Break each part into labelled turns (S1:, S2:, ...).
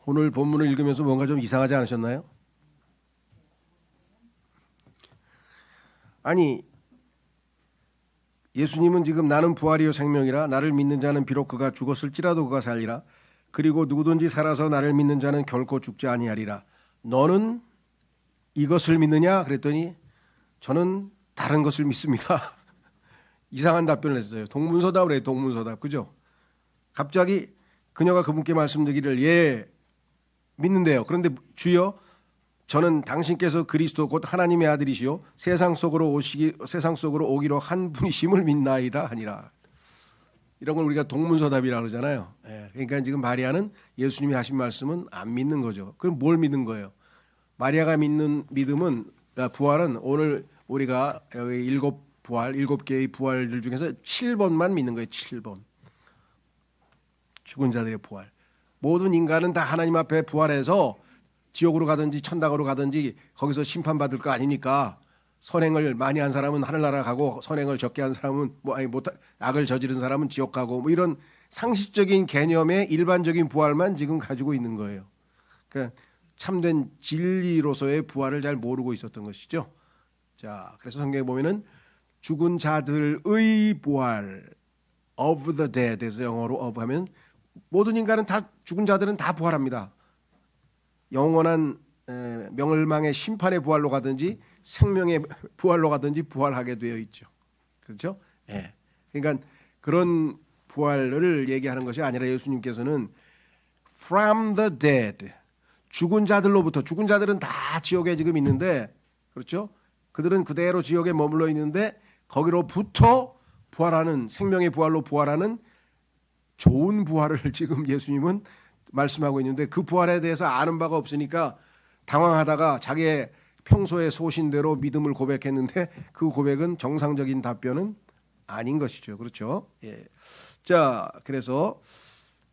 S1: 오늘 본문을 읽으면서 뭔가 좀 이상하지 않으셨나요? 아니, 예수님은 지금 나는 부활이요 생명이라 나를 믿는 자는 비록 그가 죽었을지라도 그가 살리라. 그리고 누구든지 살아서 나를 믿는 자는 결코 죽지 아니하리라. 너는 이것을 믿느냐? 그랬더니 저는 다른 것을 믿습니다. 이상한 답변을 했어요. 동문서답을 해요. 동문서답. 그죠? 갑자기 그녀가 그분께 말씀드리기를 예 믿는데요. 그런데 주여 저는 당신께서 그리스도 곧 하나님의 아들이시요 세상 속으로 오기로 한 분이심을 믿나이다 하니라. 이런 걸 우리가 동문서답이라고 그러잖아요. 그러니까 지금 마리아는 예수님이 하신 말씀은 안 믿는 거죠. 그럼 뭘 믿는 거예요? 마리아가 믿는 믿음은 부활은 오늘 우리가 여기 일곱 개의 부활들 중에서 7번만 믿는 거예요. 7번. 죽은 자들의 부활. 모든 인간은 다 하나님 앞에 부활해서 지옥으로 가든지 천당으로 가든지 거기서 심판받을 거 아닙니까? 선행을 많이 한 사람은 하늘나라 가고 선행을 적게 한 사람은 악을 저지른 사람은 지옥 가고 뭐 이런 상식적인 개념의 일반적인 부활만 지금 가지고 있는 거예요. 그러니까 참된 진리로서의 부활을 잘 모르고 있었던 것이죠. 자, 그래서 성경에 보면은 죽은 자들의 부활 of the dead에서 영어로 of 하면 모든 인간은 다 죽은 자들은 다 부활합니다. 영원한 명을망의 심판의 부활로 가든지 생명의 부활로 가든지 부활하게 되어 있죠. 그렇죠? 예. 그러니까 그런 부활을 얘기하는 것이 아니라 예수님께서는 from the dead 죽은 자들로부터 죽은 자들은 다 지옥에 지금 있는데 그렇죠? 그들은 그대로 지옥에 머물러 있는데 거기로부터 부활하는 생명의 부활로 부활하는 좋은 부활을 지금 예수님은 말씀하고 있는데 그 부활에 대해서 아는 바가 없으니까 당황하다가 자기의 평소의 소신대로 믿음을 고백했는데 그 고백은 정상적인 답변은 아닌 것이죠. 그렇죠? 예. 자, 그래서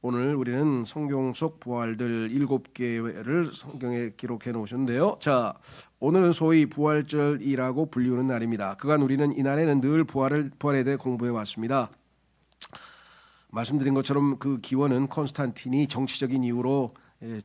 S1: 오늘 우리는 성경 속 부활들 7개를 성경에 기록해 놓으셨는데요. 자, 오늘은 소위 부활절이라고 불리우는 날입니다. 그간 우리는 이날에는 늘 부활에 대해 공부해 왔습니다. 말씀드린 것처럼 그 기원은 콘스탄틴이 정치적인 이유로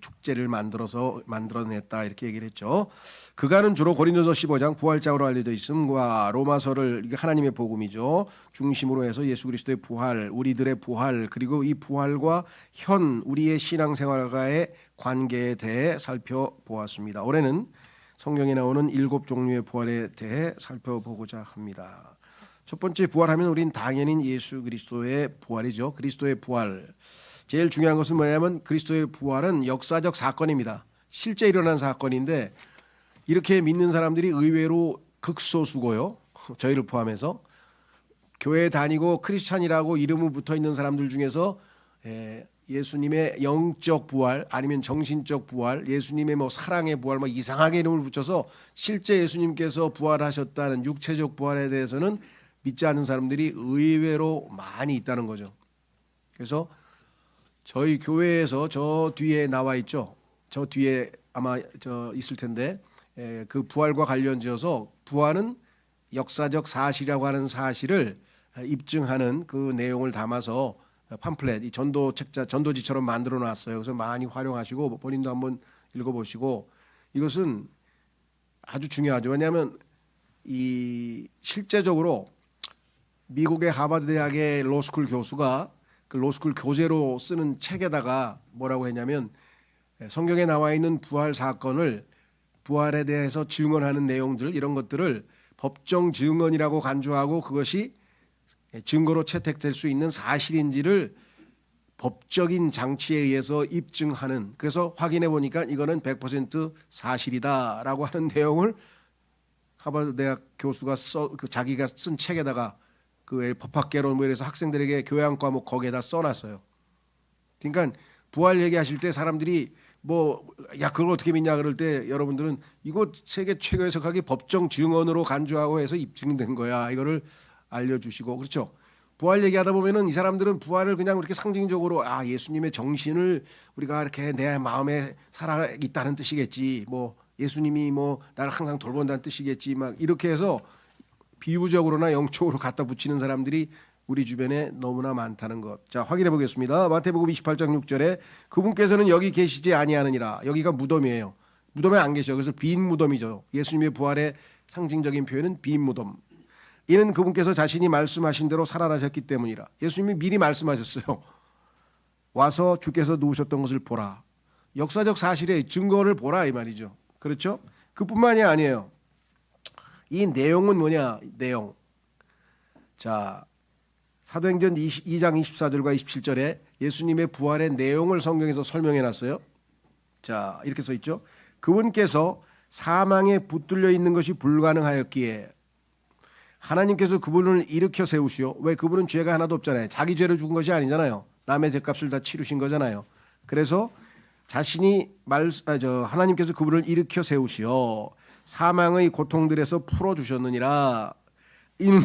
S1: 축제를 만들어냈다 이렇게 얘기를 했죠. 그간은 주로 고린도서 15장 부활장으로 알려져 있음과 로마서를 이게 하나님의 복음이죠. 중심으로 해서 예수 그리스도의 부활, 우리들의 부활 그리고 이 부활과 현 우리의 신앙생활과의 관계에 대해 살펴보았습니다. 올해는 성경에 나오는 7종류의 부활에 대해 살펴보고자 합니다. 첫 번째 부활하면 우린 당연히 예수 그리스도의 부활이죠. 그리스도의 부활. 제일 중요한 것은 뭐냐면 그리스도의 부활은 역사적 사건입니다. 실제 일어난 사건인데 이렇게 믿는 사람들이 의외로 극소수고요. 저희를 포함해서 교회 다니고 크리스찬이라고 이름이 붙어 있는 사람들 중에서 예수님의 영적 부활 아니면 정신적 부활, 예수님의 뭐 사랑의 부활, 뭐 이상하게 이름을 붙여서 실제 예수님께서 부활하셨다는 육체적 부활에 대해서는 믿지 않는 사람들이 의외로 많이 있다는 거죠. 그래서 저희 교회에서 저 뒤에 나와 있죠. 저 뒤에 아마 있을 텐데 그 부활과 관련지어서 부활은 역사적 사실이라고 하는 사실을 입증하는 그 내용을 담아서 팜플렛, 이 전도책자, 전도지처럼 만들어 놨어요. 그래서 많이 활용하시고 본인도 한번 읽어보시고 이것은 아주 중요하죠. 왜냐하면 이 실제적으로 미국의 하버드 대학의 로스쿨 교수가 그 로스쿨 교재로 쓰는 책에다가 뭐라고 했냐면 성경에 나와 있는 부활 사건을 부활에 대해서 증언하는 내용들 이런 것들을 법정 증언이라고 간주하고 그것이 증거로 채택될 수 있는 사실인지를 법적인 장치에 의해서 입증하는 그래서 확인해 보니까 이거는 100% 사실이다라고 하는 내용을 하버드 대학 교수가 자기가 쓴 책에다가 그 법학개론 뭐 이래서 학생들에게 교양 과목 거기에다 써놨어요. 그러니까 부활 얘기하실 때 사람들이 뭐 야 그걸 어떻게 믿냐 그럴 때 여러분들은 이거 세계 최고 해석하기 법정 증언으로 간주하고 해서 입증된 거야. 이거를 알려주시고 그렇죠. 부활 얘기하다 보면은 이 사람들은 부활을 그냥 이렇게 상징적으로 예수님의 정신을 우리가 이렇게 내 마음에 살아 있다는 뜻이겠지. 뭐 예수님이 뭐 나를 항상 돌본다는 뜻이겠지. 막 이렇게 해서 비유적으로나 영적으로 갖다 붙이는 사람들이 우리 주변에 너무나 많다는 것. 자, 확인해 보겠습니다. 마태복음 28장 6절에 그분께서는 여기 계시지 아니하느니라. 여기가 무덤이에요. 무덤에 안 계셔. 그래서 빈 무덤이죠. 예수님의 부활의 상징적인 표현은 빈 무덤. 이는 그분께서 자신이 말씀하신 대로 살아나셨기 때문이라. 예수님이 미리 말씀하셨어요. 와서 주께서 누우셨던 것을 보라. 역사적 사실의 증거를 보라 이 말이죠. 그렇죠? 그뿐만이 아니에요. 이 내용은 뭐냐? 내용. 자, 사도행전 2장 24절과 27절에 예수님의 부활의 내용을 성경에서 설명해 놨어요. 자, 이렇게 써 있죠. 그분께서 사망에 붙들려 있는 것이 불가능하였기에 하나님께서 그분을 일으켜 세우시오. 왜? 그분은 죄가 하나도 없잖아요. 자기 죄로 죽은 것이 아니잖아요. 남의 죄값을 다 치르신 거잖아요. 그래서 자신이 하나님께서 그분을 일으켜 세우시오. 사망의 고통들에서 풀어주셨느니라. 이는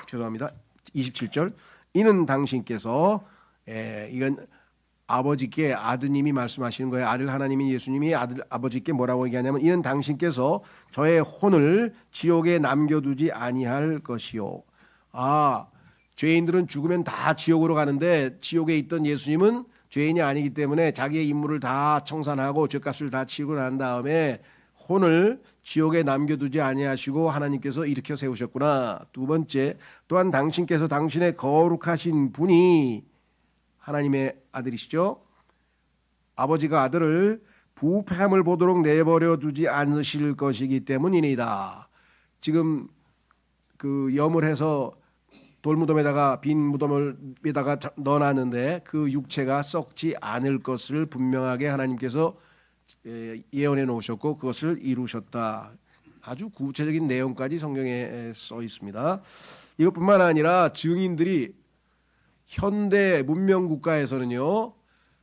S1: 죄송합니다. 27절. 이는 당신께서 이건 아버지께 아드님이 말씀하시는 거예요. 아들 하나님인 예수님이 아버지께 뭐라고 얘기하냐면 이는 당신께서 저의 혼을 지옥에 남겨두지 아니할 것이요. 죄인들은 죽으면 다 지옥으로 가는데 지옥에 있던 예수님은 죄인이 아니기 때문에 자기의 임무를 다 청산하고 죄값을 다 치고 난 다음에 혼을 지옥에 남겨두지 아니하시고 하나님께서 일으켜 세우셨구나. 두 번째, 또한 당신께서 당신의 거룩하신 분이 하나님의 아들이시죠. 아버지가 아들을 부패함을 보도록 내버려 두지 않으실 것이기 때문이니다. 지금 그 염을 해서 돌무덤에다가 빈 무덤에다가 넣어놨는데 그 육체가 썩지 않을 것을 분명하게 하나님께서 예언해 놓으셨고 그것을 이루셨다. 아주 구체적인 내용까지 성경에 써 있습니다. 이것뿐만 아니라 증인들이 현대 문명 국가에서는요,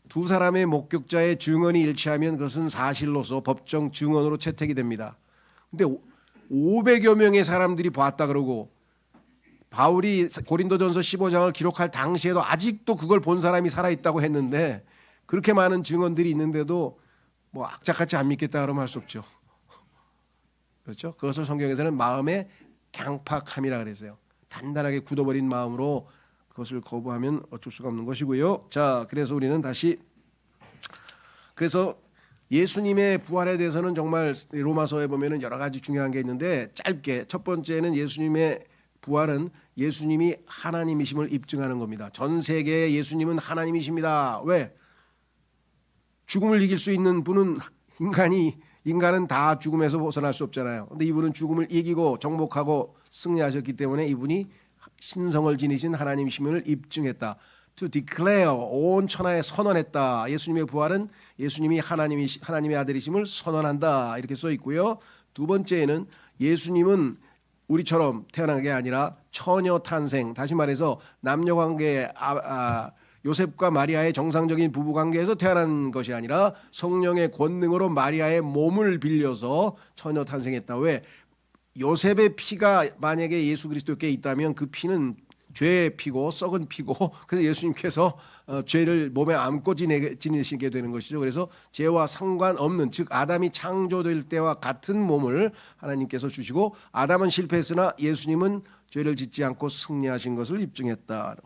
S1: 두 사람의 목격자의 증언이 일치하면 그것은 사실로서 법정 증언으로 채택이 됩니다. 근데 500여 명의 사람들이 봤다 그러고 바울이 고린도전서 15장을 기록할 당시에도 아직도 그걸 본 사람이 살아있다고 했는데 그렇게 많은 증언들이 있는데도 뭐 악착같이 안 믿겠다 그러면 할 수 없죠. 그렇죠? 그것을 성경에서는 마음의 강팍함이라 그랬어요. 단단하게 굳어버린 마음으로 그것을 거부하면 어쩔 수가 없는 것이고요. 자, 그래서 우리는 다시 그래서 예수님의 부활에 대해서는 정말 로마서에 보면은 여러 가지 중요한 게 있는데 짧게 첫 번째는 예수님의 부활은 예수님이 하나님이심을 입증하는 겁니다. 전 세계에 예수님은 하나님이십니다. 왜? 죽음을 이길 수 있는 분은 인간은 다 죽음에서 벗어날 수 없잖아요. 근데 이분은 죽음을 이기고 정복하고 승리하셨기 때문에 이분이 신성을 지니신 하나님이심을 입증했다. To declare, 온 천하에 선언했다. 예수님의 부활은 예수님이 하나님의 아들이심을 선언한다. 이렇게 써 있고요. 두 번째는 예수님은 우리처럼 태어난 게 아니라 처녀 탄생. 다시 말해서 남녀 관계 요셉과 마리아의 정상적인 부부 관계에서 태어난 것이 아니라 성령의 권능으로 마리아의 몸을 빌려서 처녀 탄생했다. 왜? 요셉의 피가 만약에 예수 그리스도께 있다면 그 피는 죄의 피고 썩은 피고 그래서 예수님께서 죄를 몸에 안고 지내시게 되는 것이죠. 그래서 죄와 상관없는 즉 아담이 창조될 때와 같은 몸을 하나님께서 주시고 아담은 실패했으나 예수님은 죄를 짓지 않고 승리하신 것을 입증했다.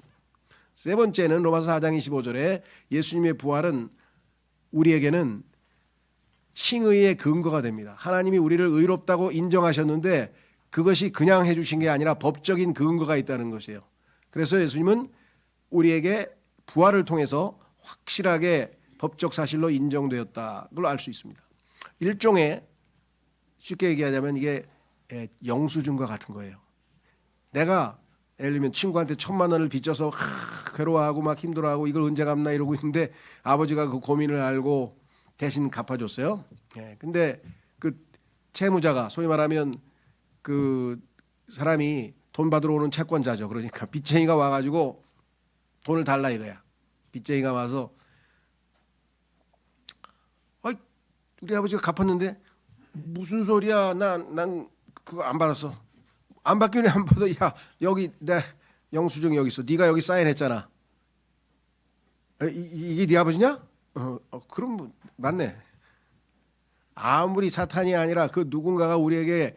S1: 세 번째는 로마서 4장 25절에 예수님의 부활은 우리에게는 칭의의 근거가 됩니다. 하나님이 우리를 의롭다고 인정하셨는데 그것이 그냥 해주신 게 아니라 법적인 근거가 있다는 것이에요. 그래서 예수님은 우리에게 부활을 통해서 확실하게 법적 사실로 인정되었다. 그걸 알 수 있습니다. 일종의 쉽게 얘기하자면 이게 영수증과 같은 거예요. 내가 예를 들면 친구한테 1,000만 원을 빚져서 괴로워하고 막 힘들어하고 이걸 언제 갚나 이러고 있는데 아버지가 그 고민을 알고 대신 갚아줬어요. 근데 그 채무자가 소위 말하면 그 사람이 돈 받으러 오는 채권자죠. 그러니까 빚쟁이가 와가지고 돈을 달라 이거야. 빚쟁이가 와서 우리 아버지가 갚았는데 무슨 소리야? 난 그거 안 받았어. 안 받기는 안 받아. 야 여기 내 영수증 여기 있어. 네가 여기 사인했잖아. 이게 네 아버지냐? 그럼 뭐, 맞네. 아무리 사탄이 아니라 그 누군가가 우리에게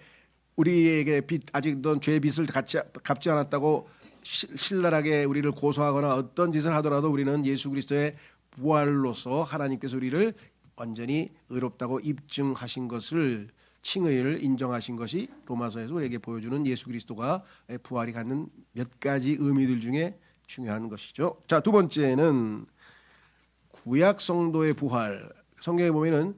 S1: 빚 아직 넌 죄의 빚을 갚지 않았다고 신랄하게 우리를 고소하거나 어떤 짓을 하더라도 우리는 예수 그리스도의 부활로서 하나님께서 우리를 완전히 의롭다고 입증하신 것을, 칭의를 인정하신 것이 로마서에서 우리에게 보여주는 예수 그리스도가 부활이 갖는 몇 가지 의미들 중에 중요한 것이죠. 자, 두 번째는 구약 성도의 부활. 성경에 보면은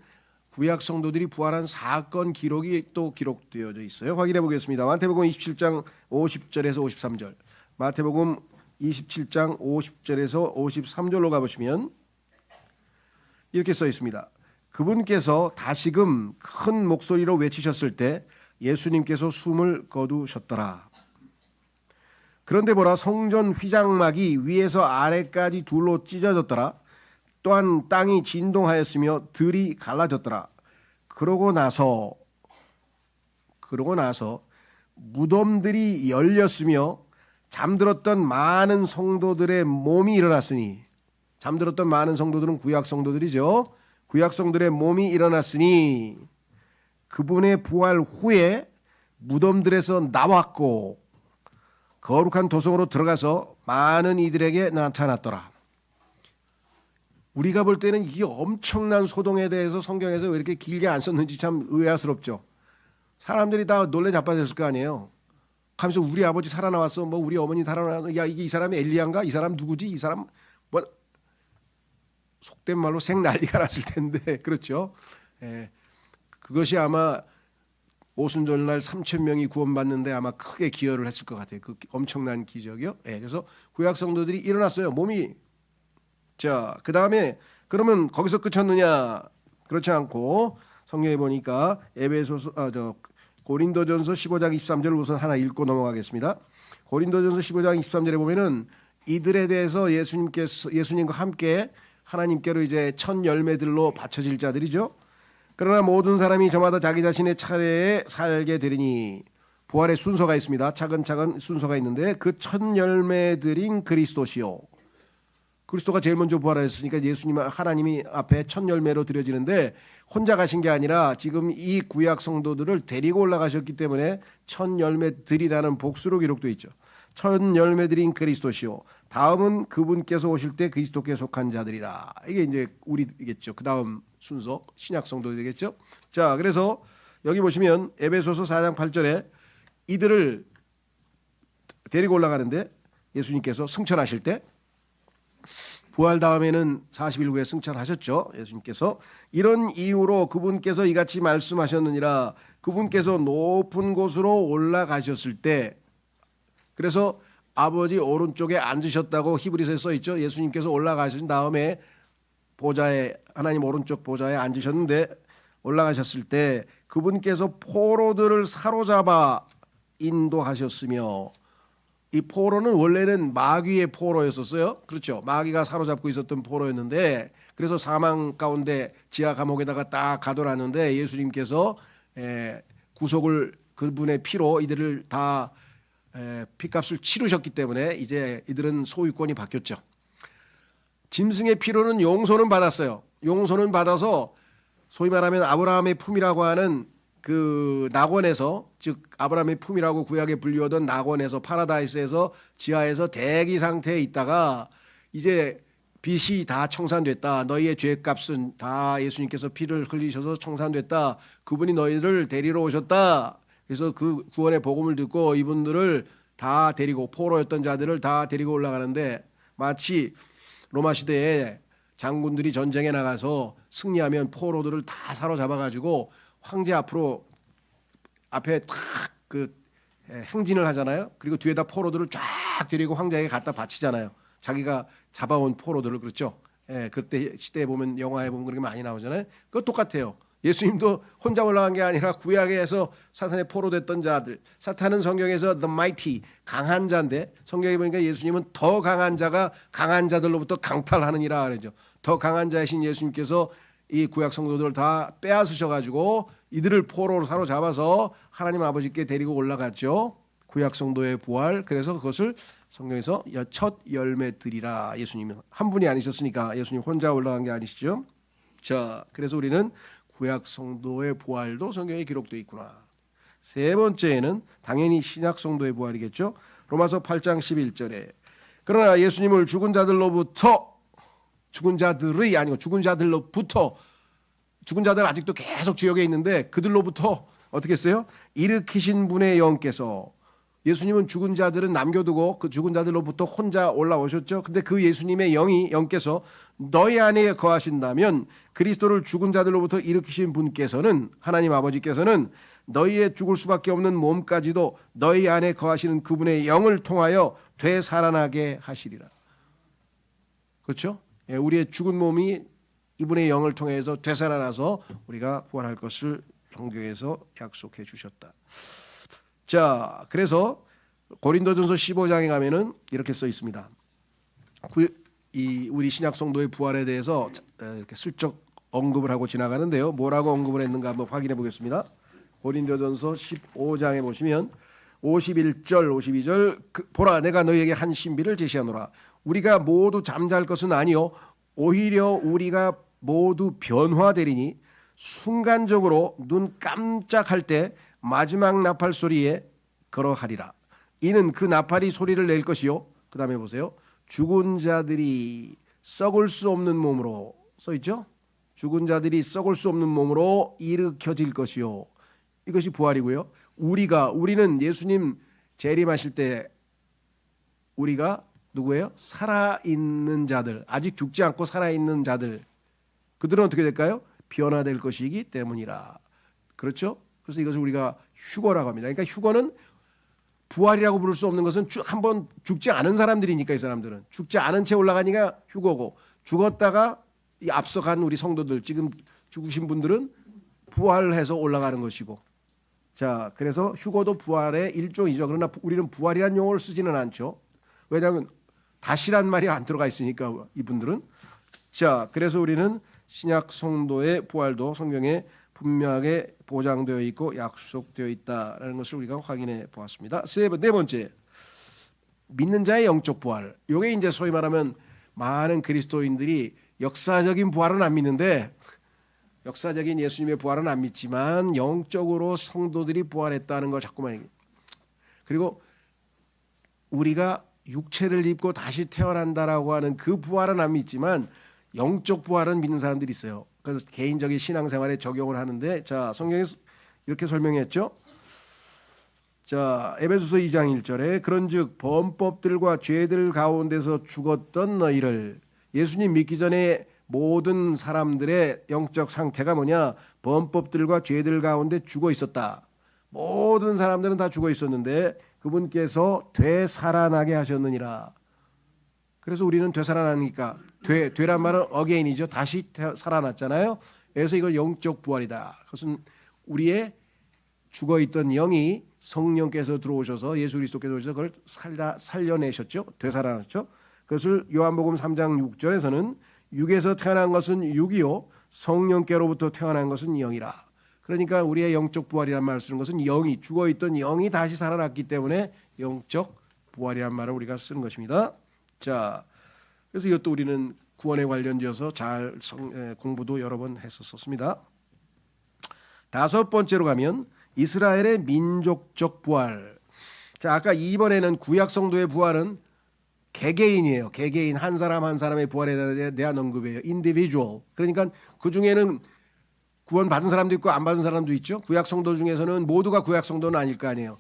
S1: 구약 성도들이 부활한 사건 기록이 또 기록되어져 있어요. 확인해 보겠습니다. 마태복음 27장 50절에서 53절. 마태복음 27장 50절에서 53절로 가보시면 이렇게 써 있습니다. 그분께서 다시금 큰 목소리로 외치셨을 때 예수님께서 숨을 거두셨더라. 그런데 보라, 성전 휘장막이 위에서 아래까지 둘로 찢어졌더라. 또한 땅이 진동하였으며 들이 갈라졌더라. 그러고 나서 무덤들이 열렸으며 잠들었던 많은 성도들의 몸이 일어났으니, 잠들었던 많은 성도들은 구약 성도들이죠. 구약 성도들의 몸이 일어났으니 그분의 부활 후에 무덤들에서 나왔고 거룩한 도성으로 들어가서 많은 이들에게 나타났더라. 우리가 볼 때는 이 엄청난 소동에 대해서 성경에서 왜 이렇게 길게 안 썼는지 참 의아스럽죠. 사람들이 다 놀래 자빠졌을 거 아니에요. 하면서 우리 아버지 살아나왔어, 뭐 우리 어머니 살아나왔어, 야 이게 이 사람이 엘리야인가? 이 사람 누구지? 이 사람 뭐 속된 말로 생난리가 났을 텐데 그렇죠. 그것이 아마 오순절날 3,000명이 구원받는데 아마 크게 기여를 했을 것 같아요. 그 엄청난 기적이요. 그래서 구약 성도들이 일어났어요. 몸이. 자, 그 다음에 그러면 거기서 끝쳤느냐? 그렇지 않고 성경에 보니까 고린도전서 15장 23절을 우선 하나 읽고 넘어가겠습니다. 고린도전서 15장 23절에 보면은 이들에 대해서 예수님과 함께 하나님께로 이제 첫 열매들로 바쳐질 자들이죠. 그러나 모든 사람이 저마다 자기 자신의 차례에 살게 되리니, 부활의 순서가 있습니다. 차근차근 순서가 있는데 그 첫 열매들인 그리스도시요. 그리스도가 제일 먼저 부활하셨으니까 예수님, 하나님이 앞에 첫 열매로 드려지는데 혼자 가신 게 아니라 지금 이 구약 성도들을 데리고 올라가셨기 때문에 첫 열매들이라는 복수로 기록되어 있죠. 첫 열매들인 그리스도시요. 다음은 그분께서 오실 때 그리스도께 속한 자들이라. 이게 이제 우리겠죠. 그 다음 순서 신약 성도들 되겠죠. 자, 그래서 여기 보시면 에베소서 4장 8절에 이들을 데리고 올라가는데 예수님께서 승천하실 때, 부활 다음에는 40일 후에 승천하셨죠. 예수님께서 이런 이유로 그분께서 이같이 말씀하셨느니라. 그분께서 높은 곳으로 올라가셨을 때, 그래서 아버지 오른쪽에 앉으셨다고 히브리서에 써 있죠. 예수님께서 올라가신 다음에 보좌에, 하나님 오른쪽 보좌에 앉으셨는데 올라가셨을 때 그분께서 포로들을 사로잡아 인도하셨으며, 이 포로는 원래는 마귀의 포로였었어요. 그렇죠. 마귀가 사로잡고 있었던 포로였는데, 그래서 사망 가운데 지하 감옥에다가 딱 가둬놨는데 예수님께서 구속을 그분의 피로 이들을 다 피값을 치르셨기 때문에 이제 이들은 소유권이 바뀌었죠. 짐승의 피로는 용서는 받았어요. 용서는 받아서 소위 말하면 아브라함의 품이라고 하는 그 낙원에서, 즉 아브라함의 품이라고 구약에 불리우던 낙원에서, 파라다이스에서 지하에서 대기 상태에 있다가 이제 빚이 다 청산됐다. 너희의 죄값은 다 예수님께서 피를 흘리셔서 청산됐다. 그분이 너희를 데리러 오셨다. 그래서 그 구원의 복음을 듣고 이분들을 다 데리고, 포로였던 자들을 다 데리고 올라가는데, 마치 로마 시대에 장군들이 전쟁에 나가서 승리하면 포로들을 다 사로잡아가지고 황제 앞에 탁 그 행진을 하잖아요. 그리고 뒤에다 포로들을 쫙 데리고 황제에게 갖다 바치잖아요. 자기가 잡아온 포로들을. 그렇죠. 그때 시대에 보면, 영화에 보면 그렇게 많이 나오잖아요. 그거 똑같아요. 예수님도 혼자 올라간 게 아니라 구약에서 사탄의 포로됐던 자들, 사탄은 성경에서 the mighty, 강한 자인데 성경에 보니까 예수님은 더 강한 자가 강한 자들로부터 강탈하느니라 그러죠. 더 강한 자이신 예수님께서 이 구약 성도들을 다 빼앗으셔가지고 이들을 포로로 사로잡아서 하나님 아버지께 데리고 올라갔죠. 구약 성도의 부활. 그래서 그것을 성경에서 첫 열매들이라. 예수님은 한 분이 아니셨으니까 예수님 혼자 올라간 게 아니시죠. 자, 그래서 우리는 구약 성도의 부활도 성경에 기록되어 있구나. 세 번째는 당연히 신약 성도의 부활이겠죠. 로마서 8장 11절에 그러나 예수님을 죽은 자들로부터 죽은 자들이 아니고 죽은 자들로부터 죽은 자들 아직도 계속 지옥에 있는데 그들로부터 어떻게 했어요? 일으키신 분의 영께서 예수님은 죽은 자들은 남겨두고 그 죽은 자들로부터 혼자 올라오셨죠. 근데 그 예수님의 영께서 너희 안에 거하신다면 그리스도를 죽은 자들로부터 일으키신 분께서는 하나님 아버지께서는 너희의 죽을 수밖에 없는 몸까지도 너희 안에 거하시는 그분의 영을 통하여 되살아나게 하시리라. 그렇죠? 예, 우리의 죽은 몸이 이분의 영을 통해서 되살아나서 우리가 구원할 것을 성경에서 약속해 주셨다. 자, 그래서 고린도전서 15장에 가면은 이렇게 써 있습니다. 우리 신약 성도의 부활에 대해서 이렇게 슬쩍 언급을 하고 지나가는데요. 뭐라고 언급을 했는가 한번 확인해 보겠습니다. 고린도전서 15장에 보시면 51절, 52절 보라 내가 너희에게 한 신비를 제시하노라. 우리가 모두 잠잘 것은 아니요 오히려 우리가 모두 변화되리니 순간적으로 눈 깜짝할 때 마지막 나팔 소리에 그러하리라. 이는 그 나팔이 소리를 낼 것이요. 그 다음에 보세요. 죽은 자들이 썩을 수 없는 몸으로 써있죠. 죽은 자들이 썩을 수 없는 몸으로 일으켜질 것이요. 이것이 부활이고요. 우리는 예수님 재림하실 때 우리가 누구예요? 살아있는 자들, 아직 죽지 않고 살아있는 자들, 그들은 어떻게 될까요? 변화될 것이기 때문이라. 그렇죠? 그래서 이것을 우리가 휴거라고 합니다. 그러니까 휴거는 부활이라고 부를 수 없는 것은 한번 죽지 않은 사람들이니까 이 사람들은 죽지 않은 채 올라가니까 휴거고 죽었다가 앞서간 우리 성도들 지금 죽으신 분들은 부활해서 올라가는 것이고 자 그래서 휴거도 부활의 일종이죠. 그러나 우리는 부활이라는 용어를 쓰지는 않죠. 왜냐하면 다시란 말이 안 들어가 있으니까 이분들은 자 그래서 우리는 신약 성도의 부활도 성경에 분명하게 보장되어 있고 약속되어 있다라는 것을 우리가 확인해 보았습니다. 네 번째 믿는 자의 영적 부활. 이게 이제 소위 말하면 많은 그리스도인들이 역사적인 부활은 안 믿는데 역사적인 예수님의 부활은 안 믿지만 영적으로 성도들이 부활했다는 걸 자꾸만 얘기해요. 그리고 우리가 육체를 입고 다시 태어난다라고 하는 그 부활은 안 믿지만 영적 부활은 믿는 사람들이 있어요. 그래서 개인적인 신앙생활에 적용을 하는데 자 성경에 이렇게 설명했죠. 자 에베소서 2장 1절에 그런즉 범법들과 죄들 가운데서 죽었던 너희를 예수님 믿기 전에 모든 사람들의 영적 상태가 뭐냐? 범법들과 죄들 가운데 죽어 있었다. 모든 사람들은 다 죽어 있었는데 그분께서 되살아나게 하셨느니라. 그래서 우리는 되살아나니까 되란 말은 어게인이죠. 다시 살아났잖아요. 그래서 이거 영적 부활이다. 그것은 우리의 죽어있던 영이 성령께서 들어오셔서 예수 그리스도께서 오셔서 그걸 살려내셨죠. 되살아났죠. 그것을 요한복음 3장 6절에서는 육에서 태어난 것은 육이요 성령께로부터 태어난 것은 영이라. 그러니까 우리의 영적 부활이란 말을 쓰는 것은 영이 죽어있던 영이 다시 살아났기 때문에 영적 부활이란 말을 우리가 쓰는 것입니다. 자, 그래서 이것도 우리는 구원에 관련되어서 잘 공부도 여러 번 했었습니다. 다섯 번째로 가면 이스라엘의 민족적 부활. 자, 아까 2번에는 구약 성도의 부활은 개개인이에요. 개개인 한 사람 한 사람의 부활에 대한 언급이에요. individual. 그러니까 그 중에는 구원 받은 사람도 있고 안 받은 사람도 있죠. 구약 성도 중에서는 모두가 구약 성도는 아닐 거 아니에요.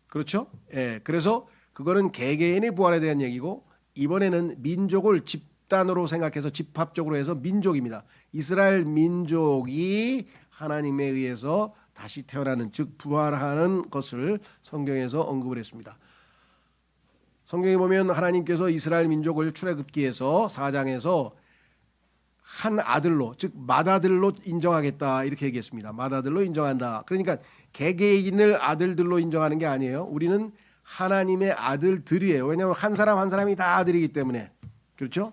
S1: 그렇죠? 예. 그래서 그거는 개개인의 부활에 대한 얘기고 이번에는 민족을 집단으로 생각해서 집합적으로 해서 민족입니다. 이스라엘 민족이 하나님에 의해서 다시 태어나는 즉 부활하는 것을 성경에서 언급을 했습니다. 성경에 보면 하나님께서 이스라엘 민족을 출애굽기에서 4장에서 한 아들로 즉 맏아들로 인정하겠다 이렇게 얘기했습니다. 맏아들로 인정한다. 그러니까 개개인을 아들들로 인정하는 게 아니에요. 우리는 하나님의 아들들이에요. 왜냐하면 한 사람 한 사람이 다 아들이기 때문에. 그렇죠?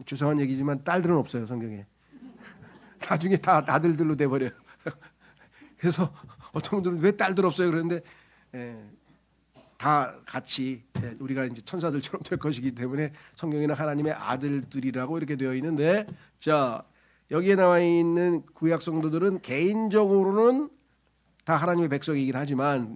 S1: 죄송한 얘기지만 딸들은 없어요. 성경에. 나중에 다 아들들로 돼버려요. 그래서 어떤 분들은 왜 딸들 없어요? 그러는데 다 같이 우리가 이제 천사들처럼 될 것이기 때문에 성경에는 하나님의 아들들이라고 이렇게 되어 있는데 자 여기에 나와 있는 구약 성도들은 개인적으로는 다 하나님의 백성이긴 하지만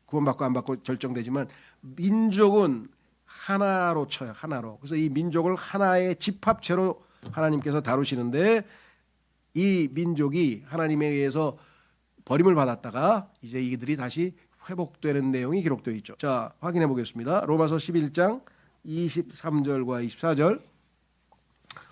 S1: 구원받고 안 받고 결정되지만 민족은 하나로 쳐요. 하나로. 그래서 이 민족을 하나의 집합체로 하나님께서 다루시는데 이 민족이 하나님에 의해서 버림을 받았다가 이제 이들이 다시 회복되는 내용이 기록되어 있죠. 자, 확인해 보겠습니다. 로마서 11장 23절과 24절.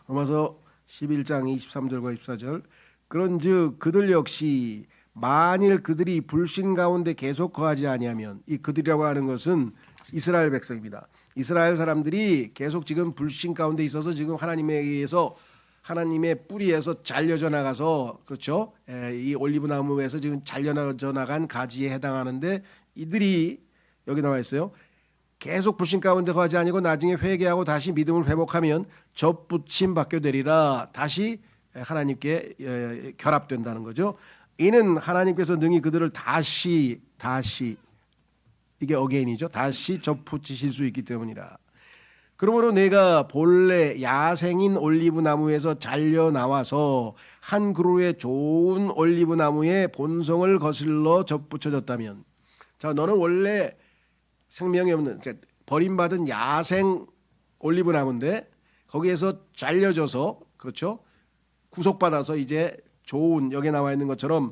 S1: 로마서 11장 23절과 24절. 그런즉 그들 역시 만일 그들이 불신 가운데 계속 거하지 아니하면, 이 그들이라고 하는 것은 이스라엘 백성입니다. 이스라엘 사람들이 계속 지금 불신 가운데 있어서 지금 하나님에 의해서 하나님의 뿌리에서 잘려져 나가서, 그렇죠? 이 올리브 나무에서 지금 잘려져 나간 가지에 해당하는데 이들이 여기 나와 있어요. 계속 불신 가운데 거하지 아니고 나중에 회개하고 다시 믿음을 회복하면 접붙임 받게 되리라. 다시 하나님께 결합된다는 거죠. 이는 하나님께서 능히 그들을 다시 이게 어게인이죠. 다시 접붙이실 수 있기 때문이라. 그러므로 내가 본래 야생인 올리브 나무에서 잘려 나와서 한 그루의 좋은 올리브 나무의 본성을 거슬러 접붙여졌다면, 자, 너는 원래 생명이 없는 버림받은 야생 올리브 나무인데 거기에서 잘려져서, 그렇죠? 구속받아서 이제 좋은, 여기 나와 있는 것처럼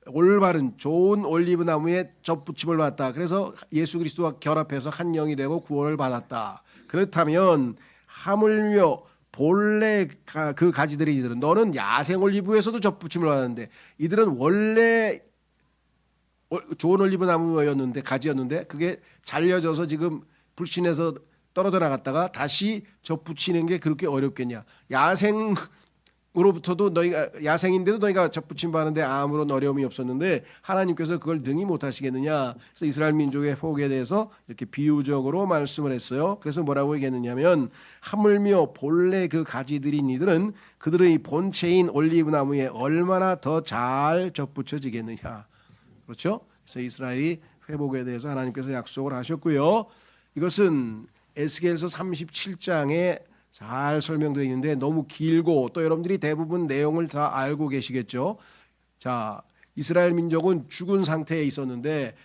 S1: 올바른 좋은 올리브 나무에 접붙임을 받았다. 그래서 예수 그리스도와 결합해서 한 영이 되고 구원을 받았다. 그렇다면 하물며 본래 그 가지들이, 이들은, 너는 야생 올리브에서도 접붙임을 받았는데 이들은 원래 좋은 올리브 나무였는데, 가지였는데 그게 잘려져서 지금 불신에서 떨어져 나갔다가 다시 접붙이는 게 그렇게 어렵겠냐? 야생으로부터도 너희가 야생인데도 너희가 접붙임 받는데 아무런 어려움이 없었는데 하나님께서 그걸 능히 못하시겠느냐? 그래서 이스라엘 민족의 회복에 대해서 이렇게 비유적으로 말씀을 했어요. 그래서 뭐라고 얘기했느냐면, 하물며 본래 그 가지들인 이들은 그들의 본체인 올리브 나무에 얼마나 더 잘 접붙여지겠느냐? 그렇죠? 그래서 이스라엘이 회복에 대해서 하나님께서 약속을 하셨고요. 이것은 에스겔서 37장에 잘 설명되어 있는데 너무 길고 또 여러분들이 대부분 내용을 다 알고 계시겠죠. 자, 이스라엘 민족은 죽은 상태에 있었는데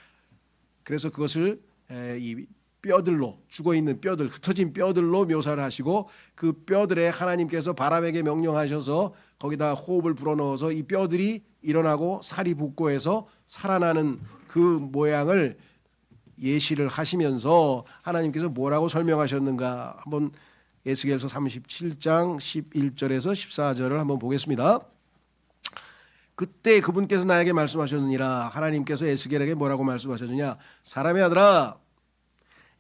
S1: 그래서 그것을 이 뼈들로, 죽어 있는 뼈들, 흩어진 뼈들로 묘사를 하시고 그 뼈들에 하나님께서 바람에게 명령하셔서 거기다 호흡을 불어넣어서 이 뼈들이 일어나고 살이 붙고 해서 살아나는 그 모양을 예시를 하시면서 하나님께서 뭐라고 설명하셨는가 한번 에스겔서 37장 11절에서 14절을 한번 보겠습니다. 그때 그분께서 나에게 말씀하셨느니라. 하나님께서 에스겔에게 뭐라고 말씀하셨느냐? 사람의 아들아,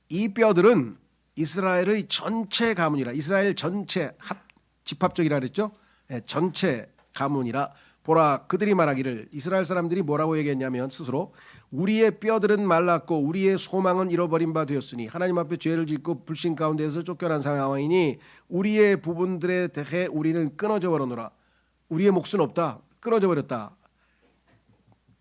S1: 이 뼈들은 이스라엘의 전체 가문이라. 이스라엘 전체 집합적이라 그랬죠? 전체 가문이라. 보라, 그들이 말하기를, 이스라엘 사람들이 뭐라고 얘기했냐면 스스로, 우리의 뼈들은 말랐고 우리의 소망은 잃어버린 바 되었으니, 하나님 앞에 죄를 짓고 불신 가운데에서 쫓겨난 상황이니 우리의 부분들에 대해 우리는 끊어져 버렸노라. 우리의 몫은 없다, 끊어져 버렸다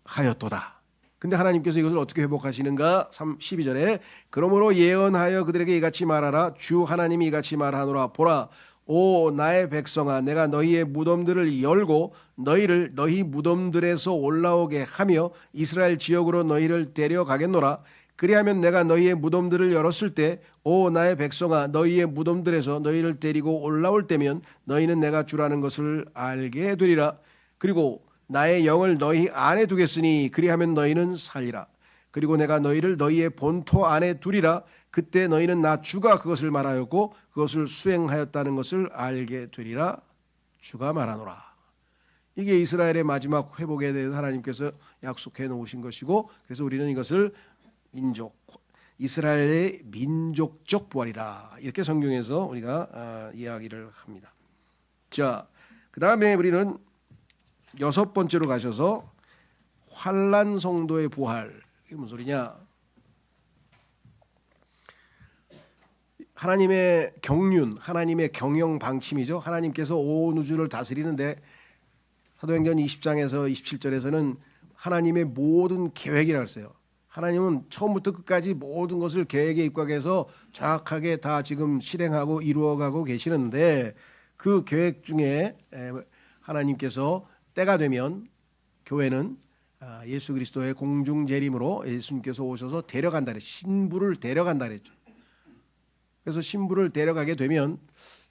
S1: 하였도다. 근데 하나님께서 이것을 어떻게 회복하시는가? 12절에 그러므로 예언하여 그들에게 이같이 말하라. 주 하나님이 이같이 말하노라. 보라, 오 나의 백성아, 내가 너희의 무덤들을 열고 너희를 너희 무덤들에서 올라오게 하며 이스라엘 지역으로 너희를 데려가겠노라. 그리하면 내가 너희의 무덤들을 열었을 때, 오 나의 백성아, 너희의 무덤들에서 너희를 데리고 올라올 때면 너희는 내가 주라는 것을 알게 되리라. 그리고 나의 영을 너희 안에 두겠으니 그리하면 너희는 살리라. 그리고 내가 너희를 너희의 본토 안에 두리라. 그때 너희는 나 주가 그것을 말하였고 그것을 수행하였다는 것을 알게 되리라. 주가 말하노라. 이게 이스라엘의 마지막 회복에 대해서 하나님께서 약속해 놓으신 것이고, 그래서 우리는 이것을 이스라엘의 민족적 부활이라 이렇게 성경에서 우리가 이야기를 합니다. 자, 그 다음에 우리는 6번째로 가셔서 환난 성도의 부활. 이게 무슨 소리냐? 하나님의 경륜, 하나님의 경영 방침이죠. 하나님께서 온 우주를 다스리는데 사도행전 20장에서 27절에서는 하나님의 모든 계획이라고 했어요. 하나님은 처음부터 끝까지 모든 것을 계획에 입각해서 정확하게 다 지금 실행하고 이루어가고 계시는데, 그 계획 중에 하나님께서 때가 되면 교회는 예수 그리스도의 공중 재림으로 예수님께서 오셔서 데려간다 그랬죠. 신부를 데려간다 그랬죠. 그래서 신부를 데려가게 되면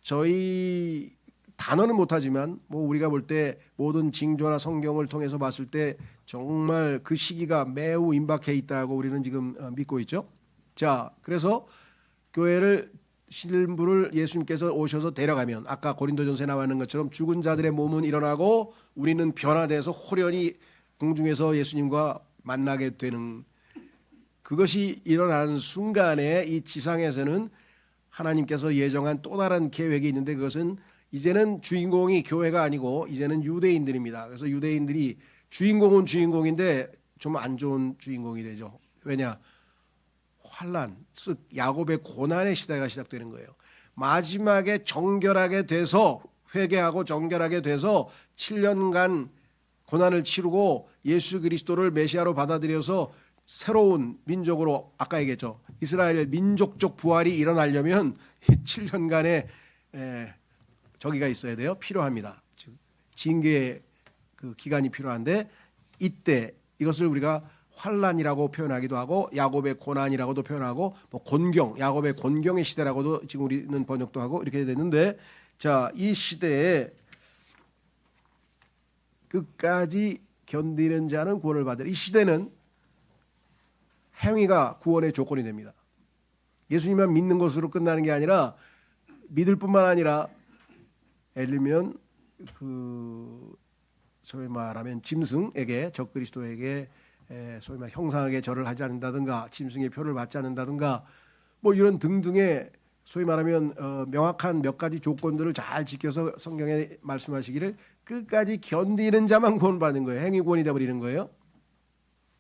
S1: 저희 단어는 못하지만 뭐 우리가 볼 때 모든 징조나 성경을 통해서 봤을 때 정말 그 시기가 매우 임박해 있다고 우리는 지금 믿고 있죠. 자, 그래서 교회를 신부를 예수님께서 오셔서 데려가면 아까 고린도전서에 나와 있는 것처럼 죽은 자들의 몸은 일어나고 우리는 변화돼서 호련히 공중에서 예수님과 만나게 되는 그것이 일어나는 순간에 이 지상에서는 하나님께서 예정한 또 다른 계획이 있는데 그것은 이제는 주인공이 교회가 아니고 이제는 유대인들입니다. 그래서 유대인들이 주인공은 주인공인데 좀 안 좋은 주인공이 되죠. 왜냐? 환란, 즉 야곱의 고난의 시대가 시작되는 거예요. 마지막에 정결하게 돼서 회개하고 정결하게 돼서 7년간 고난을 치르고 예수 그리스도를 메시아로 받아들여서 새로운 민족으로 아까 얘기했죠. 이스라엘 민족적 부활이 일어나려면 7년간의 저기가 있어야 돼요. 필요합니다. 즉 징계의 그 기간이 필요한데 이때 이것을 우리가 환란이라고 표현하기도 하고 야곱의 고난이라고도 표현하고 뭐 곤경, 야곱의 곤경의 시대라고도 지금 우리는 번역도 하고 이렇게 됐는데 자, 이 시대에 끝까지 견디는 자는 구원을 받으리. 이 시대는 행위가 구원의 조건이 됩니다. 예수님만 믿는 것으로 끝나는 게 아니라 믿을 뿐만 아니라 예를 들면 그 소위 말하면 짐승에게 적그리스도에게 소위 말 형상에게 절을 하지 않는다든가 짐승의 표를 받지 않는다든가 뭐 이런 등등의 소위 말하면 명확한 몇 가지 조건들을 잘 지켜서 성경에 말씀하시기를 끝까지 견디는 자만 구원받는 거예요. 행위 구원이 되어버리는 거예요.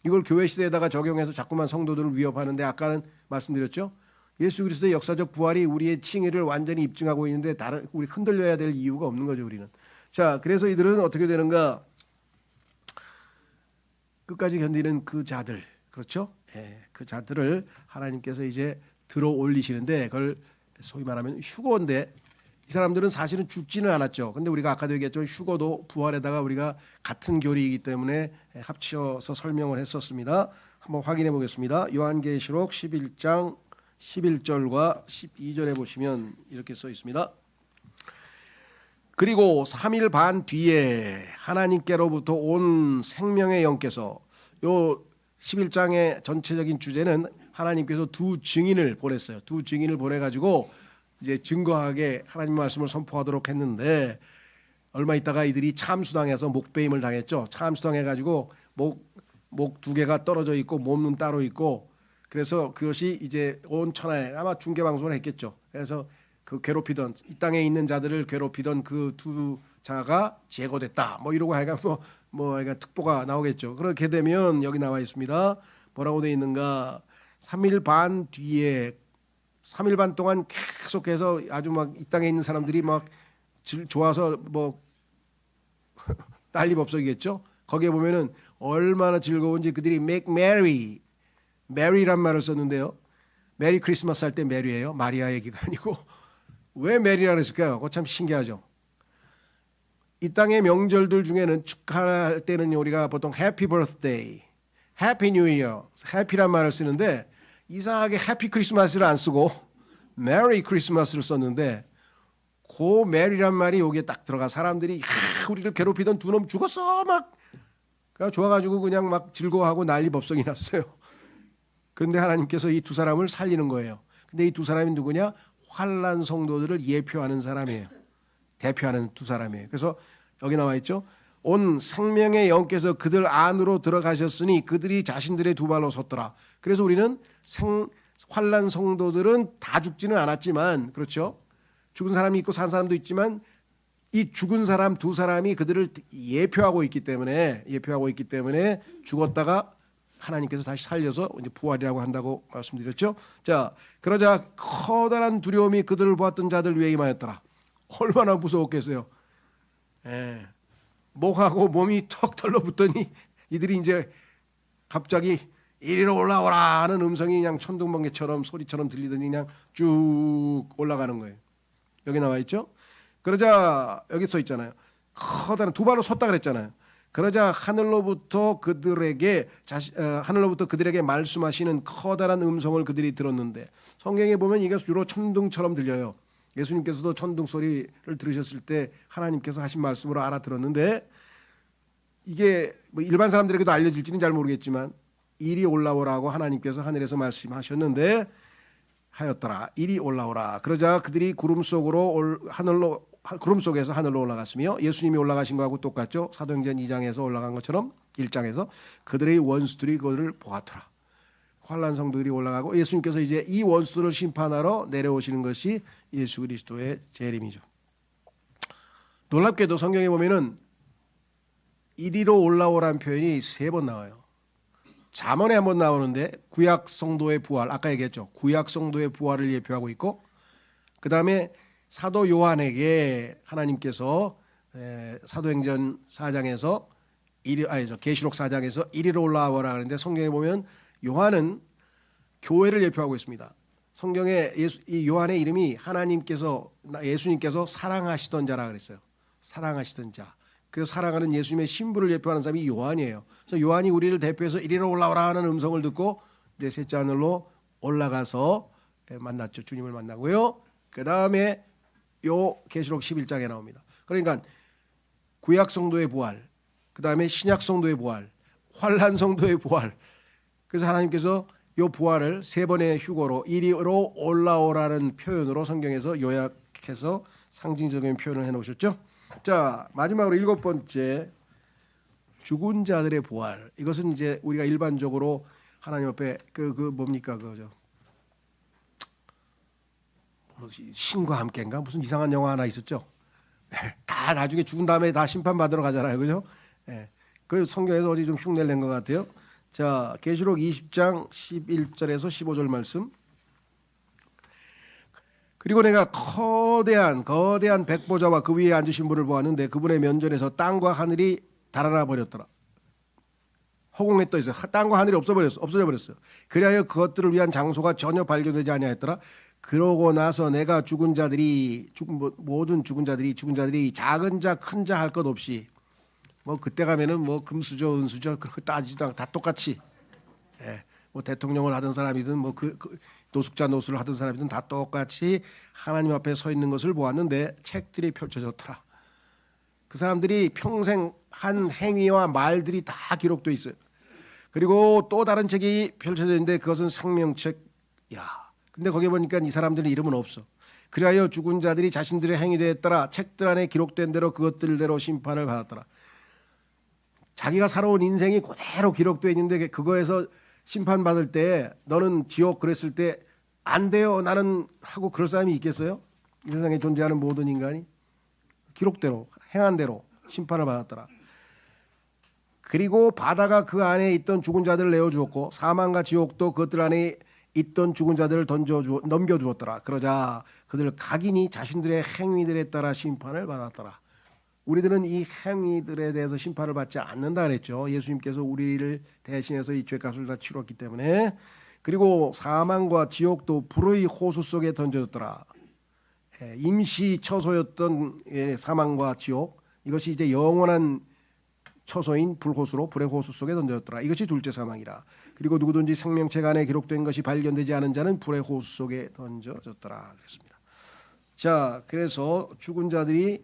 S1: 이걸 교회 시대에다가 적용해서 자꾸만 성도들을 위협하는데 아까는 말씀드렸죠. 예수 그리스도의 역사적 부활이 우리의 칭의를 완전히 입증하고 있는데 다른 우리 흔들려야 될 이유가 없는 거죠. 우리는. 자, 그래서 이들은 어떻게 되는가? 끝까지 견디는 그 자들, 그렇죠? 그 자들을 하나님께서 이제 들어 올리시는데 그걸 소위 말하면 휴거인데 이 사람들은 사실은 죽지는 않았죠. 근데 우리가 아까도 얘기했지만 휴거도 부활에다가 우리가 같은 교리이기 때문에 합쳐서 설명을 했었습니다. 한번 확인해 보겠습니다. 요한계시록 11장 11절과 12절에 보시면 이렇게 써 있습니다. 그리고 3일 반 뒤에 하나님께로부터 온 생명의 영께서 요 11장의 전체적인 주제는 하나님께서 두 증인을 보냈어요. 두 증인을 보내가지고 이제 증거하게 하나님 말씀을 선포하도록 했는데 얼마 있다가 이들이 참수당해서 목베임을 당했죠. 참수당해가지고 목 두 개가 떨어져 있고 몸은 따로 있고 그래서 그것이 이제 온 천하에 아마 중계 방송을 했겠죠. 그래서 그 괴롭히던 이 땅에 있는 자들을 괴롭히던 그 두 자가 제거됐다. 뭐 이러고 하여간 하여간 특보가 나오겠죠. 그렇게 되면 여기 나와 있습니다. 뭐라고 돼 있는가? 3일 반 뒤에 3일 반 동안 계속해서 아주 막 이 땅에 있는 사람들이 막 좋아서 뭐 난리법석이겠죠. 거기에 보면은 얼마나 즐거운지 그들이 make merry, mary란 말을 썼는데요. 메리 크리스마스 할 때 메리예요. 마리아 얘기가 아니고 왜 메리라 그랬을까요? 그거 참 신기하죠. 이 땅의 명절들 중에는 축하할 때는 우리가 보통 해피 버스데이, 해피 뉴 이어, 해피란 말을 쓰는데 이상하게 해피 크리스마스를 안 쓰고 메리 크리스마스를 썼는데 그 메리란 말이 여기에 딱 들어가 사람들이 우리를 괴롭히던 두 놈 죽었어 막 그러니까 좋아가지고 그냥 막 즐거워하고 난리법석이 났어요. 그런데 하나님께서 이 두 사람을 살리는 거예요. 근데 이 두 사람이 누구냐? 환난 성도들을 예표하는 사람이에요. 대표하는 두 사람이에요. 그래서 여기 나와 있죠. 온 생명의 영께서 그들 안으로 들어가셨으니 그들이 자신들의 두 발로 섰더라. 그래서 우리는 환난 성도들은 다 죽지는 않았지만 그렇죠. 죽은 사람이 있고 산 사람도 있지만 이 죽은 사람 두 사람이 그들을 예표하고 있기 때문에 죽었다가 하나님께서 다시 살려서 이제 부활이라고 한다고 말씀드렸죠. 자, 그러자 커다란 두려움이 그들을 보았던 자들 위에 임하였더라. 얼마나 무서웠겠어요. 목하고 몸이 턱 달라붙더니 이들이 이제 갑자기 이리로 올라오라 하는 음성이 그냥 천둥번개처럼 소리처럼 들리더니 그냥 쭉 올라가는 거예요. 여기 나와 있죠. 그러자 여기 써 있잖아요. 커다란 두 발로 섰다 그랬잖아요. 그러자 하늘로부터 그들에게 말씀하시는 커다란 음성을 그들이 들었는데, 성경에 보면 이게 주로 천둥처럼 들려요. 예수님께서도 천둥 소리를 들으셨을 때 하나님께서 하신 말씀으로 알아들었는데, 이게 뭐 일반 사람들에게도 알려질지는 잘 모르겠지만 이리 올라오라고 하나님께서 하늘에서 말씀하셨는데 하였더라. 이리 올라오라. 그러자 그들이 구름 속에서 하늘로 올라갔으며, 예수님이 올라가신 거하고 똑같죠. 사도행전 2장에서 올라간 것처럼 1장에서 그들의 원수들이 그것을 보았더라. 환난 성도들이 올라가고 예수님께서 이제 이 원수를 심판하러 내려오시는 것이 예수 그리스도의 재림이죠. 놀랍게도 성경에 보면은 이리로 올라오라는 표현이 3번 나와요. 잠언에 한번 나오는데 구약 성도의 부활, 아까 얘기했죠. 구약 성도의 부활을 예표하고 있고, 그 다음에 사도 요한에게 하나님께서 사도행전 4장에서 계시록 4장에서 이리로 올라오라 하는데, 성경에 보면 요한은 교회를 예표하고 있습니다. 성경에 이 요한의 이름이 예수님께서 사랑하시던 자라 그랬어요. 사랑하시던 자. 그래서 사랑하는 예수님의 신부를 예표하는 사람이 요한이에요. 그래서 요한이 우리를 대표해서 이리로 올라오라 하는 음성을 듣고 이제 셋째 하늘로 올라가서 만났죠. 주님을 만나고요. 그 다음에 요 계시록 11장에 나옵니다. 그러니까 구약 성도의 부활, 그 다음에 신약 성도의 부활, 환난 성도의 부활. 그래서 하나님께서 요 부활을 3번의 휴거로 이리로 올라오라는 표현으로 성경에서 요약해서 상징적인 표현을 해놓으셨죠. 자, 마지막으로 7번째, 죽은 자들의 부활. 이것은 이제 우리가 일반적으로 하나님 앞에 뭡니까 신과 함께인가 무슨 이상한 영화 하나 있었죠. 다 나중에 죽은 다음에 다 심판 받으러 가잖아요, 그죠? 그 성경에서 어디 좀 흉내를 낸 것 같아요. 자, 계시록 20장 11절에서 15절 말씀. 그리고 내가 거대한 백보자와 그 위에 앉으신 분을 보았는데 그분의 면전에서 땅과 하늘이 달아나 버렸더라. 허공에 떠 있어요. 땅과 하늘이 없어져 버렸어요. 그리하여 그것들을 위한 장소가 전혀 발견되지 아니하였더라. 그러고 나서 내가 모든 죽은 자들이 작은 자 큰 자 할 것 없이, 뭐 그때 가면은 뭐 금수저 은수저 그런 거 따지지도 않고 다 똑같이, 뭐 대통령을 하던 사람이든 뭐 노숙자 노수를 하던 사람이든 다 똑같이 하나님 앞에 서 있는 것을 보았는데 책들이 펼쳐졌더라. 그 사람들이 평생 한 행위와 말들이 다 기록되어 있어요. 그리고 또 다른 책이 펼쳐져 있는데 그것은 생명책이라. 근데 거기에 보니까 이 사람들은 이름은 없어. 그리하여 죽은 자들이 자신들의 행위에 따라 책들 안에 기록된 대로 그것들대로 심판을 받았더라. 자기가 살아온 인생이 그대로 기록되어 있는데 그거에서 심판받을 때 너는 지옥 그랬을 때 안 돼요 나는 하고 그럴 사람이 있겠어요? 이 세상에 존재하는 모든 인간이 기록대로 행한 대로 심판을 받았더라. 그리고 바다가 그 안에 있던 죽은 자들을 내어주었고 사망과 지옥도 그것들 안에 있던 죽은 자들을 넘겨주었더라. 그러자 그들 각인이 자신들의 행위들에 따라 심판을 받았더라. 우리들은 이 행위들에 대해서 심판을 받지 않는다 그랬죠. 예수님께서 우리를 대신해서 이 죄값을 다 치렀기 때문에. 그리고 사망과 지옥도 불의 호수 속에 던져졌더라. 임시 처소였던 사망과 지옥, 이것이 이제 영원한 처소인 불의 호수 속에 던져졌더라. 이것이 둘째 사망이라. 그리고 누구든지 생명책 안에 기록된 것이 발견되지 않은 자는 불의 호수 속에 던져졌더라. 그랬습니다. 자, 그래서 죽은 자들이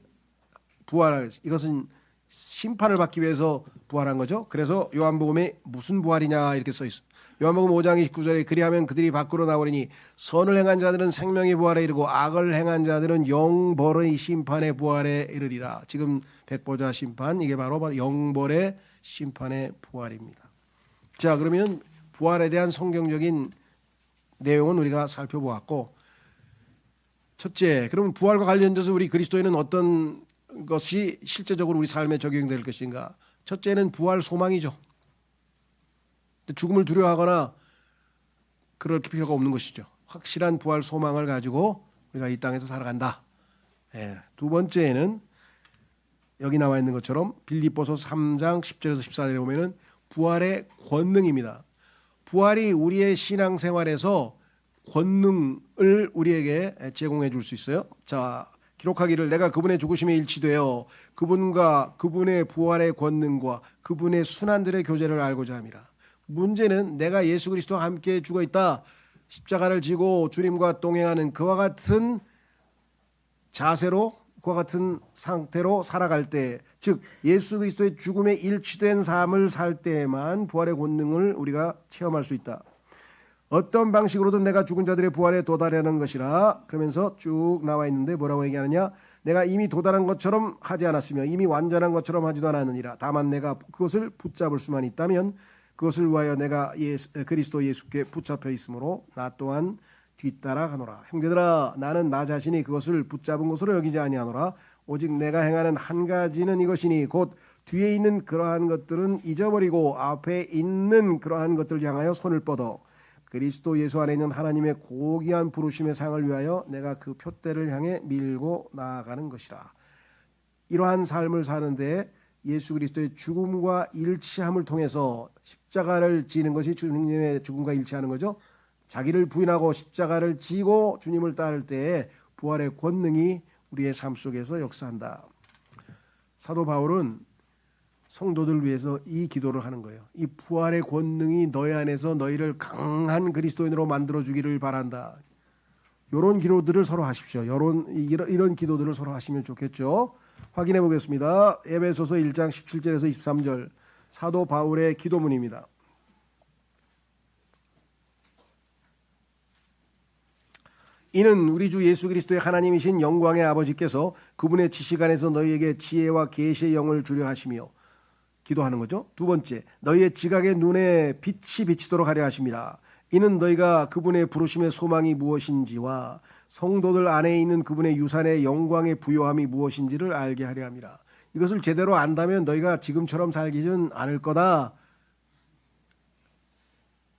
S1: 부활, 이것은 심판을 받기 위해서 부활한 거죠. 그래서 요한복음에 무슨 부활이냐 이렇게 써 있어. 요한복음 5장 29절에 그리하면 그들이 밖으로 나오리니 선을 행한 자들은 생명의 부활에 이르고 악을 행한 자들은 영벌의 심판의 부활에 이르리라. 지금 백보자 심판, 이게 바로 영벌의 심판의 부활입니다. 자, 그러면 부활에 대한 성경적인 내용은 우리가 살펴보았고, 첫째, 그러면 부활과 관련돼서 우리 그리스도인은 어떤 것이 실제적으로 우리 삶에 적용될 것인가? 첫째는 부활 소망이죠. 죽음을 두려워하거나 그럴 필요가 없는 것이죠. 확실한 부활 소망을 가지고 우리가 이 땅에서 살아간다. 두 번째는 여기 나와 있는 것처럼 빌립보서 3장 10절에서 14절에 보면은 부활의 권능입니다. 부활이 우리의 신앙생활에서 권능을 우리에게 제공해 줄 수 있어요. 자, 기록하기를 내가 그분의 죽으심에 일치되어 그분과 그분의 부활의 권능과 그분의 순환들의 교제를 알고자 함이라. 문제는 내가 예수 그리스도와 함께 죽어 있다. 십자가를 지고 주님과 동행하는 그와 같은 자세로 그와 같은 상태로 살아갈 때, 즉 예수 그리스도의 죽음에 일치된 삶을 살 때에만 부활의 권능을 우리가 체험할 수 있다. 어떤 방식으로든 내가 죽은 자들의 부활에 도달하는 것이라. 그러면서 쭉 나와 있는데 뭐라고 얘기하느냐? 내가 이미 도달한 것처럼 하지 않았으며 이미 완전한 것처럼 하지도 않았느니라. 다만 내가 그것을 붙잡을 수만 있다면 그것을 위하여 내가 그리스도 예수께 붙잡혀 있으므로 나 또한 뒤따라가노라. 형제들아, 나는 나 자신이 그것을 붙잡은 것으로 여기지 아니하노라. 오직 내가 행하는 한 가지는 이것이니 곧 뒤에 있는 그러한 것들은 잊어버리고 앞에 있는 그러한 것들을 향하여 손을 뻗어 그리스도 예수 안에 있는 하나님의 고귀한 부르심의 상을 위하여 내가 그 표대를 향해 밀고 나아가는 것이라. 이러한 삶을 사는데 예수 그리스도의 죽음과 일치함을 통해서 십자가를 지는 것이 주님의 죽음과 일치하는 거죠. 자기를 부인하고 십자가를 지고 주님을 따를 때에 부활의 권능이 우리의 삶 속에서 역사한다. 사도 바울은 성도들을 위해서 이 기도를 하는 거예요. 이 부활의 권능이 너희 안에서 너희를 강한 그리스도인으로 만들어주기를 바란다. 이런 기도들을 서로 하십시오. 이런 기도들을 서로 하시면 좋겠죠. 확인해 보겠습니다. 에베소서 1장 17절에서 23절 사도 바울의 기도문입니다. 이는 우리 주 예수 그리스도의 하나님이신 영광의 아버지께서 그분의 지식 안에서 너희에게 지혜와 계시의 영을 주려 하시며, 기도하는 거죠. 두 번째, 너희의 지각의 눈에 빛이 비치도록 하려 하심이라. 이는 너희가 그분의 부르심의 소망이 무엇인지와 성도들 안에 있는 그분의 유산의 영광의 부요함이 무엇인지를 알게 하려 함이라. 이것을 제대로 안다면 너희가 지금처럼 살기는 않을 거다.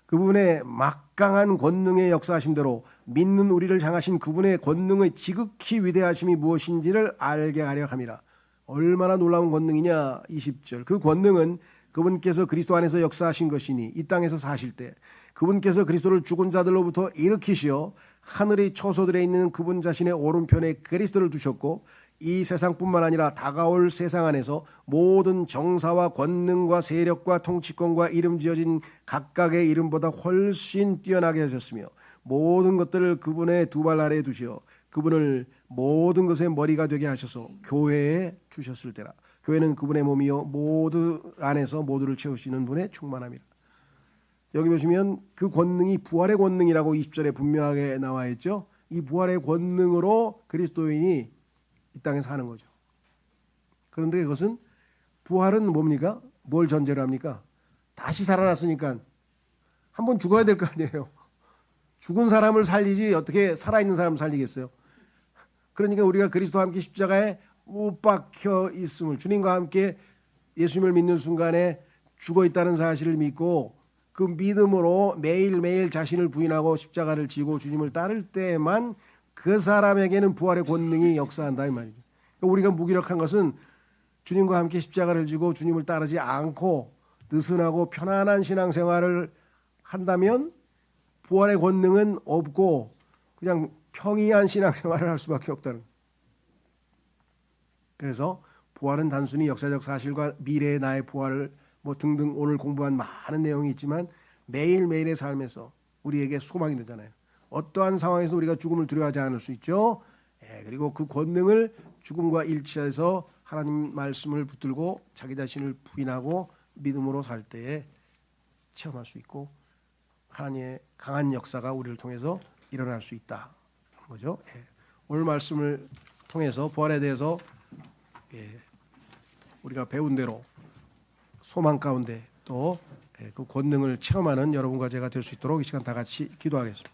S1: 그분의 막강한 권능의 역사하심대로 믿는 우리를 향하신 그분의 권능의 지극히 위대하심이 무엇인지를 알게 하려 함이라. 얼마나 놀라운 권능이냐. 20절. 그 권능은 그분께서 그리스도 안에서 역사하신 것이니 이 땅에서 사실 때 그분께서 그리스도를 죽은 자들로부터 일으키시어 하늘의 처소들에 있는 그분 자신의 오른편에 그리스도를 두셨고 이 세상뿐만 아니라 다가올 세상 안에서 모든 정사와 권능과 세력과 통치권과 이름 지어진 각각의 이름보다 훨씬 뛰어나게 하셨으며 모든 것들을 그분의 두 발 아래에 두시어 그분을 모든 것의 머리가 되게 하셔서 교회에 주셨을 때라. 교회는 그분의 몸이요 모두 안에서 모두를 채우시는 분의 충만함이라. 여기 보시면 그 권능이 부활의 권능이라고 20절에 분명하게 나와 있죠. 이 부활의 권능으로 그리스도인이 이 땅에 사는 거죠. 그런데 이것은 부활은 뭡니까? 뭘 전제로 합니까? 다시 살아났으니까 한번 죽어야 될 거 아니에요. 죽은 사람을 살리지 어떻게 살아있는 사람을 살리겠어요? 그러니까 우리가 그리스도와 함께 십자가에 못 박혀 있음을, 주님과 함께 예수님을 믿는 순간에 죽어 있다는 사실을 믿고 그 믿음으로 매일매일 자신을 부인하고 십자가를 지고 주님을 따를 때만 그 사람에게는 부활의 권능이 역사한다 이 말이죠. 그러니까 우리가 무기력한 것은 주님과 함께 십자가를 지고 주님을 따르지 않고 느슨하고 편안한 신앙생활을 한다면 부활의 권능은 없고 그냥 평이한 신앙생활을 할 수밖에 없다는 거예요. 그래서 부활은 단순히 역사적 사실과 미래의 나의 부활을 뭐 등등 오늘 공부한 많은 내용이 있지만 매일매일의 삶에서 우리에게 소망이 되잖아요. 어떠한 상황에서 우리가 죽음을 두려워하지 않을 수 있죠. 그리고 그 권능을 죽음과 일치해서 하나님 말씀을 붙들고 자기 자신을 부인하고 믿음으로 살 때에 체험할 수 있고 하나님의 강한 역사가 우리를 통해서 일어날 수 있다 하는 거죠. 오늘 말씀을 통해서 부활에 대해서 우리가 배운 대로 소망 가운데 또 그 권능을 체험하는 여러분과 제가 될 수 있도록 이 시간 다 같이 기도하겠습니다.